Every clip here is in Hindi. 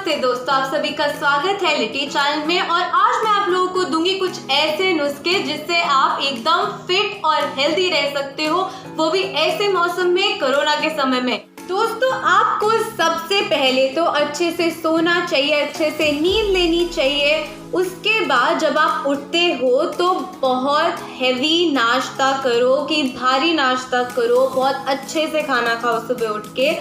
नमस्ते दोस्तों, आप सभी का स्वागत है लिटी चैनल में। और आज मैं आप लोगों को दूंगी कुछ ऐसे नुस्खे जिससे आप एकदम फिट और हेल्दी रह सकते हो, वो भी ऐसे मौसम में, कोरोना के समय में। दोस्तों, आपको सबसे पहले तो अच्छे से सोना चाहिए, अच्छे से नींद लेनी चाहिए। उसके बाद जब आप उठते हो तो बहुत हैवी नाश्ता करो, कि भारी नाश्ता करो, बहुत अच्छे से खाना खाओ सुबह उठ के।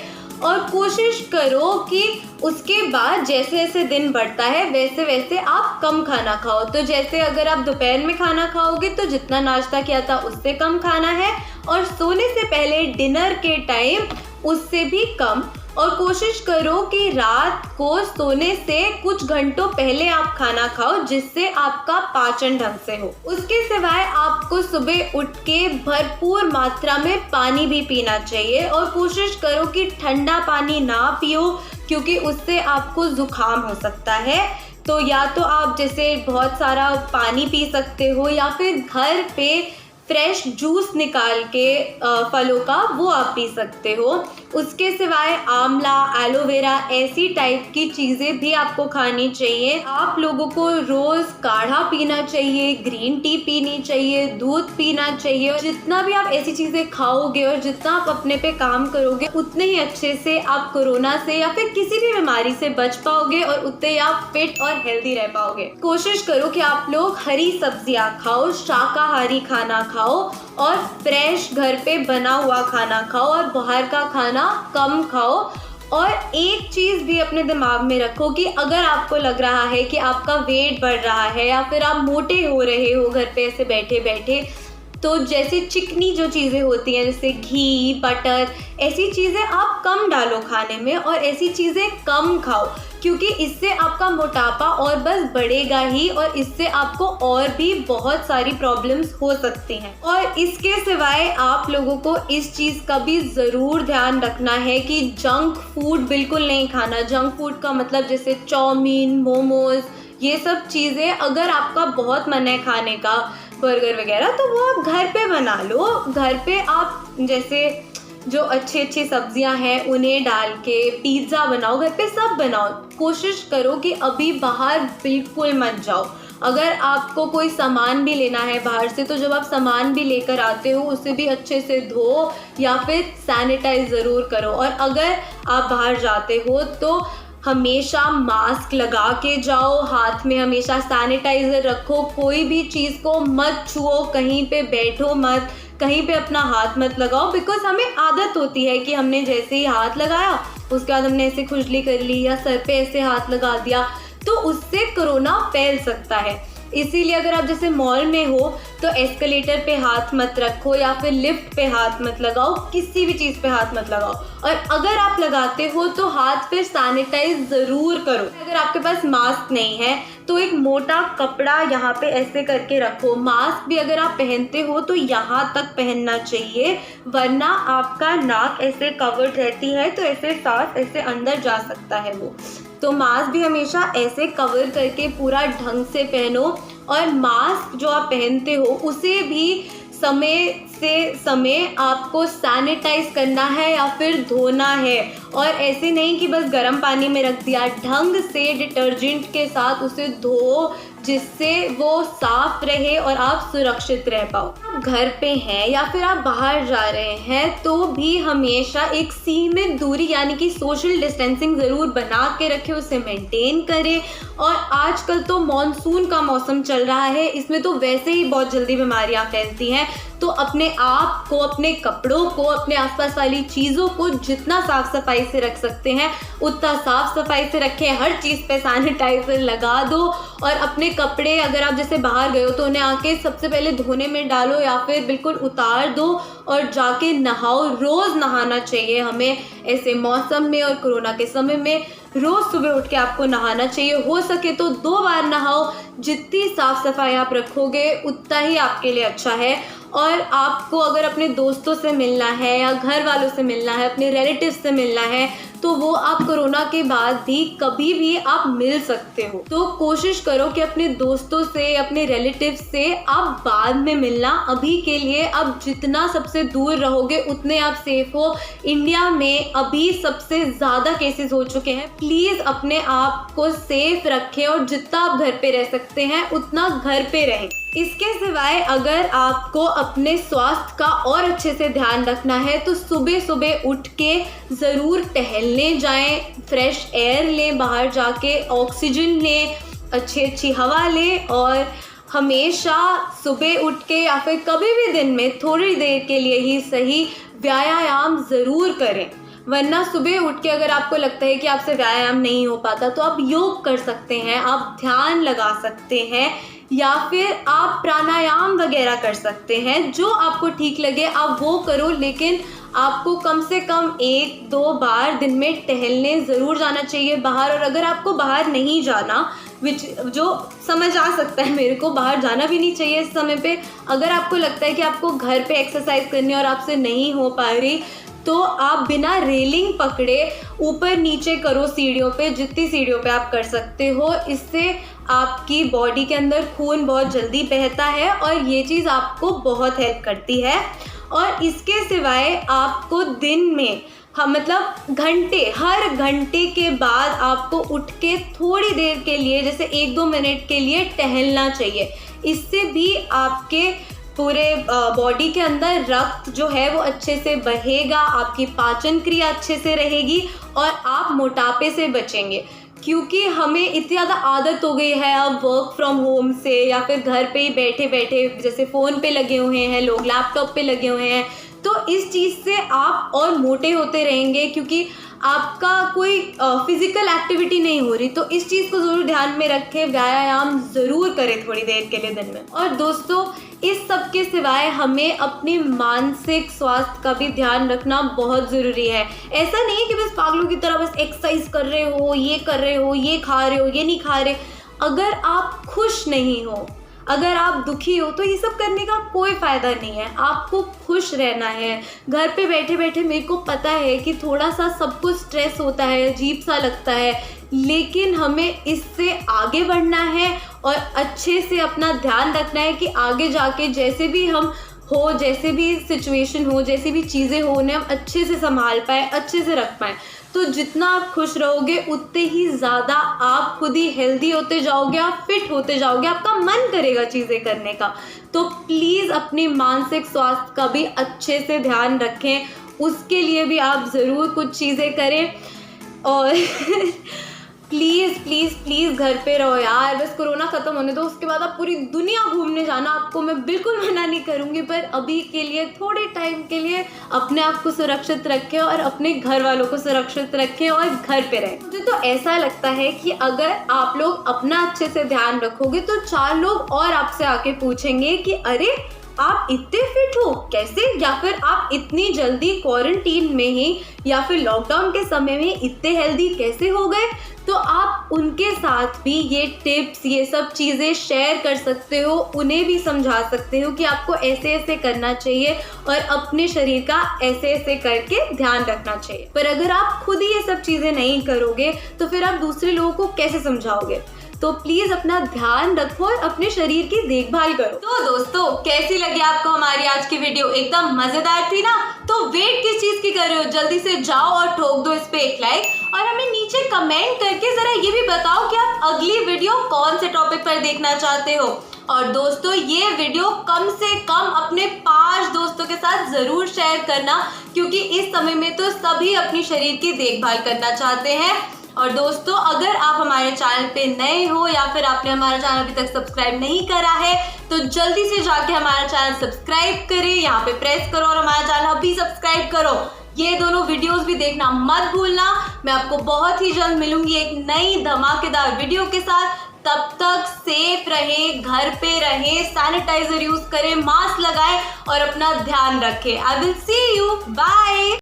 और कोशिश करो कि उसके बाद जैसे जैसे दिन बढ़ता है वैसे वैसे आप कम खाना खाओ। तो जैसे अगर आप दोपहर में खाना खाओगे तो जितना नाश्ता किया था उससे कम खाना है, और सोने से पहले डिनर के टाइम उससे भी कम। और कोशिश करो कि रात को सोने से कुछ घंटों पहले आप खाना खाओ, जिससे आपका पाचन ढंग से हो। उसके सिवाय आपको सुबह उठ के भरपूर मात्रा में पानी भी पीना चाहिए, और कोशिश करो कि ठंडा पानी ना पियो, क्योंकि उससे आपको जुकाम हो सकता है। तो या तो आप जैसे बहुत सारा पानी पी सकते हो, या फिर घर पे फ्रेश जूस निकाल के फलों का वो आप पी सकते हो। उसके सिवाय आंवला, एलोवेरा ऐसी टाइप की चीज़ें भी आपको खानी चाहिए। आप लोगों को रोज़ काढ़ा पीना चाहिए, ग्रीन टी पीनी चाहिए, दूध पीना चाहिए। जितना भी आप ऐसी चीज़ें खाओगे और जितना आप अपने पे काम करोगे, उतने ही अच्छे से आप कोरोना से या फिर किसी भी बीमारी से बच पाओगे, और उतने ही आप फिट और हेल्दी रह पाओगे। कोशिश करो कि आप लोग हरी सब्जियां खाओ, शाकाहारी खाना खाओ, और फ्रेश घर पे बना हुआ खाना खाओ, और बाहर का खाना कम खाओ। और एक चीज़ भी अपने दिमाग में रखो कि अगर आपको लग रहा है कि आपका वेट बढ़ रहा है, या फिर आप मोटे हो रहे हो घर पे ऐसे बैठे बैठे, तो जैसे चिकनी जो चीज़ें होती हैं जैसे घी, बटर, ऐसी चीज़ें आप कम डालो खाने में, और ऐसी चीज़ें कम खाओ, क्योंकि इससे आपका मोटापा और बस बढ़ेगा ही, और इससे आपको और भी बहुत सारी प्रॉब्लम्स हो सकती हैं। और इसके सिवाय आप लोगों को इस चीज़ का भी ज़रूर ध्यान रखना है कि जंक फूड बिल्कुल नहीं खाना। जंक फूड का मतलब जैसे चाउमीन, मोमोज, ये सब चीज़ें अगर आपका बहुत मन है खाने का, बर्गर वगैरह, तो वो आप घर पे बना लो। घर पे आप जैसे जो अच्छी अच्छी सब्जियां हैं उन्हें डाल के पिज़्ज़ा बनाओ, घर पे सब बनाओ। कोशिश करो कि अभी बाहर बिल्कुल मत जाओ। अगर आपको कोई सामान भी लेना है बाहर से, तो जब आप सामान भी लेकर आते हो उसे भी अच्छे से धो या फिर सैनिटाइज ज़रूर करो। और अगर आप बाहर जाते हो तो हमेशा मास्क लगा के जाओ, हाथ में हमेशा सैनिटाइज़र रखो, कोई भी चीज़ को मत छुओ, कहीं पे बैठो मत, कहीं पे अपना हाथ मत लगाओ। बिकॉज हमें आदत होती है कि हमने जैसे ही हाथ लगाया उसके बाद हमने ऐसे खुजली कर ली, या सर पे ऐसे हाथ लगा दिया, तो उससे कोरोना फैल सकता है। इसीलिए अगर आप जैसे मॉल में हो तो एस्केलेटर पे हाथ मत रखो, या फिर लिफ्ट पे हाथ मत लगाओ, किसी भी चीज़ पे हाथ मत लगाओ। और अगर आप लगाते हो तो हाथ फिर सैनिटाइज ज़रूर करो। अगर आपके पास मास्क नहीं है तो एक मोटा कपड़ा यहाँ पे ऐसे करके रखो। मास्क भी अगर आप पहनते हो तो यहाँ तक पहनना चाहिए, वरना आपका नाक ऐसे कवर्ड रहती है तो ऐसे सांस ऐसे अंदर जा सकता है वो। तो मास्क भी हमेशा ऐसे कवर करके पूरा ढंग से पहनो। और मास्क जो आप पहनते हो उसे भी समय से समय आपको सैनिटाइज करना है या फिर धोना है। और ऐसे नहीं कि बस गर्म पानी में रख दिया, ढंग से डिटर्जेंट के साथ उसे धो, जिससे वो साफ रहे और आप सुरक्षित रह पाओ। आप घर पे हैं या फिर आप बाहर जा रहे हैं तो भी हमेशा एक सीमित दूरी यानी कि सोशल डिस्टेंसिंग ज़रूर बना के रखें, उसे मेंटेन करें। और आजकल तो मॉनसून का मौसम चल रहा है, इसमें तो वैसे ही बहुत जल्दी बीमारियां फैलती हैं। तो अपने आप को, अपने कपड़ों को, अपने आसपास वाली चीज़ों को जितना साफ सफाई से रख सकते हैं उतना साफ सफाई से रखें। हर चीज़ पे सैनिटाइजर लगा दो, और अपने कपड़े अगर आप जैसे बाहर गए हो तो उन्हें आके सबसे पहले धोने में डालो, या फिर बिल्कुल उतार दो और जाके नहाओ। रोज़ नहाना चाहिए हमें ऐसे मौसम में, और कोरोना के समय में रोज़ सुबह उठ के आपको नहाना चाहिए। हो सके तो 2 बार नहाओ। जितनी साफ सफाई आप रखोगे उतना ही आपके लिए अच्छा है। और आपको अगर अपने दोस्तों से मिलना है या घर वालों से मिलना है, अपने रिलेटिव से मिलना है, तो वो आप कोरोना के बाद भी कभी भी आप मिल सकते हो। तो कोशिश करो कि अपने दोस्तों से, अपने रिलेटिव से आप बाद में मिलना। अभी के लिए आप जितना सबसे दूर रहोगे उतने आप सेफ हो। इंडिया में अभी सबसे ज़्यादा केसेस हो चुके हैं। प्लीज़ अपने आप को सेफ रखें और जितना आप घर पे रह सकते हैं उतना घर पे रहें। इसके सिवाय अगर आपको अपने स्वास्थ्य का और अच्छे से ध्यान रखना है तो सुबह सुबह उठ के ज़रूर टहलने जाएं, फ्रेश एयर लें, बाहर जाके ऑक्सीजन लें, अच्छी हवा लें और हमेशा सुबह उठ के या फिर कभी भी दिन में थोड़ी देर के लिए ही सही व्यायाम ज़रूर करें। वरना सुबह उठ के अगर आपको लगता है कि आपसे व्यायाम नहीं हो पाता तो आप योग कर सकते हैं, आप ध्यान लगा सकते हैं या फिर आप प्राणायाम वगैरह कर सकते हैं। जो आपको ठीक लगे आप वो करो, लेकिन आपको कम से कम 1-2 बार दिन में टहलने ज़रूर जाना चाहिए बाहर। और अगर आपको बाहर नहीं जाना, जो समझ आ सकता है, मेरे को बाहर जाना भी नहीं चाहिए इस समय पे, अगर आपको लगता है कि आपको घर पे एक्सरसाइज करनी और आपसे नहीं हो पा रही तो आप बिना रेलिंग पकड़े ऊपर नीचे करो सीढ़ियों पे, जितनी सीढ़ियों पे आप कर सकते हो। इससे आपकी बॉडी के अंदर खून बहुत जल्दी बहता है और ये चीज़ आपको बहुत हेल्प करती है। और इसके सिवाय आपको दिन में मतलब हर घंटे के बाद आपको उठ के थोड़ी देर के लिए, जैसे 1-2 मिनट के लिए टहलना चाहिए। इससे भी आपके पूरे बॉडी के अंदर रक्त जो है वो अच्छे से बहेगा, आपकी पाचन क्रिया अच्छे से रहेगी और आप मोटापे से बचेंगे। क्योंकि हमें इतनी ज़्यादा आदत हो गई है अब वर्क फ्रॉम होम से या फिर घर पे ही बैठे बैठे, जैसे फ़ोन पे लगे हुए हैं लोग, लैपटॉप पे लगे हुए हैं, तो इस चीज़ से आप और मोटे होते रहेंगे क्योंकि आपका कोई फिज़िकल एक्टिविटी नहीं हो रही। तो इस चीज़ को ज़रूर ध्यान में रखें, व्यायाम ज़रूर करें थोड़ी देर के लिए दिन में। और दोस्तों, इस सब के सिवाय हमें अपने मानसिक स्वास्थ्य का भी ध्यान रखना बहुत ज़रूरी है। ऐसा नहीं है कि बस पागलों की तरह बस एक्सरसाइज कर रहे हो, ये कर रहे हो, ये खा रहे हो, ये नहीं खा रहे। अगर आप खुश नहीं हो, अगर आप दुखी हो तो ये सब करने का कोई फ़ायदा नहीं है। आपको खुश रहना है। घर पे बैठे बैठे मेरे को पता है कि थोड़ा सा सब कुछ स्ट्रेस होता है, अजीब सा लगता है, लेकिन हमें इससे आगे बढ़ना है और अच्छे से अपना ध्यान रखना है कि आगे जाके जैसे भी हम हो, जैसे भी सिचुएशन हो, जैसी भी चीज़ें हो, उन्हें हम अच्छे से संभाल पाए, अच्छे से रख पाएँ। तो जितना आप खुश रहोगे उतने ही ज़्यादा आप खुद ही हेल्दी होते जाओगे, आप फिट होते जाओगे, आपका मन करेगा चीज़ें करने का। तो प्लीज़ अपनी मानसिक स्वास्थ्य का भी अच्छे से ध्यान रखें, उसके लिए भी आप ज़रूर कुछ चीज़ें करें। और प्लीज़ प्लीज़ प्लीज़ घर पे रहो यार, बस कोरोना ख़त्म होने दो, उसके बाद आप पूरी दुनिया घूमने जाना, आपको मैं बिल्कुल मना नहीं करूँगी, पर अभी के लिए थोड़े टाइम के लिए अपने आप को सुरक्षित रखें और अपने घर वालों को सुरक्षित रखें और घर पे रहें। मुझे तो ऐसा लगता है कि अगर आप लोग अपना अच्छे से ध्यान रखोगे तो 4 लोग और आपसे आके पूछेंगे कि अरे आप इतने फिट हो कैसे, या फिर आप इतनी जल्दी क्वारंटीन में ही या फिर लॉकडाउन के समय में इतने हेल्दी कैसे हो गए। तो आप उनके साथ भी ये टिप्स, ये सब चीज़ें शेयर कर सकते हो, उन्हें भी समझा सकते हो कि आपको ऐसे ऐसे करना चाहिए और अपने शरीर का ऐसे ऐसे करके ध्यान रखना चाहिए। पर अगर आप खुद ही ये सब चीज़ें नहीं करोगे तो फिर आप दूसरे लोगों को कैसे समझाओगे। तो प्लीज़ अपना ध्यान रखो और अपने शरीर की देखभाल करो। तो दोस्तों, कैसी लगी आपको हमारी आज की वीडियो? एकदम मज़ेदार थी ना? तो वेट किस चीज़ की कर रहे हो? जल्दी से जाओ और ठोक दो इस पे एक लाइक और हमें नीचे कमेंट करके ज़रा ये भी बताओ कि आप अगली वीडियो कौन से टॉपिक पर देखना चाहते हो। और दोस्तों, ये वीडियो कम से कम अपने 5 दोस्तों के साथ ज़रूर शेयर करना, क्योंकि इस समय में तो सभी अपनी शरीर की देखभाल करना चाहते हैं। और दोस्तों, अगर आप हमारे चैनल पे नए हो या फिर आपने हमारा चैनल अभी तक सब्सक्राइब नहीं करा है तो जल्दी से जाके हमारा चैनल सब्सक्राइब करें, यहाँ पे प्रेस करो और हमारा चैनल अभी सब्सक्राइब करो। ये दोनों वीडियोस भी देखना मत भूलना। मैं आपको बहुत ही जल्द मिलूंगी एक नई धमाकेदार वीडियो के साथ। तब तक सेफ रहें, घर पे रहें, सैनिटाइजर यूज करें, मास्क लगाएं और अपना ध्यान रखें। I will see you, bye.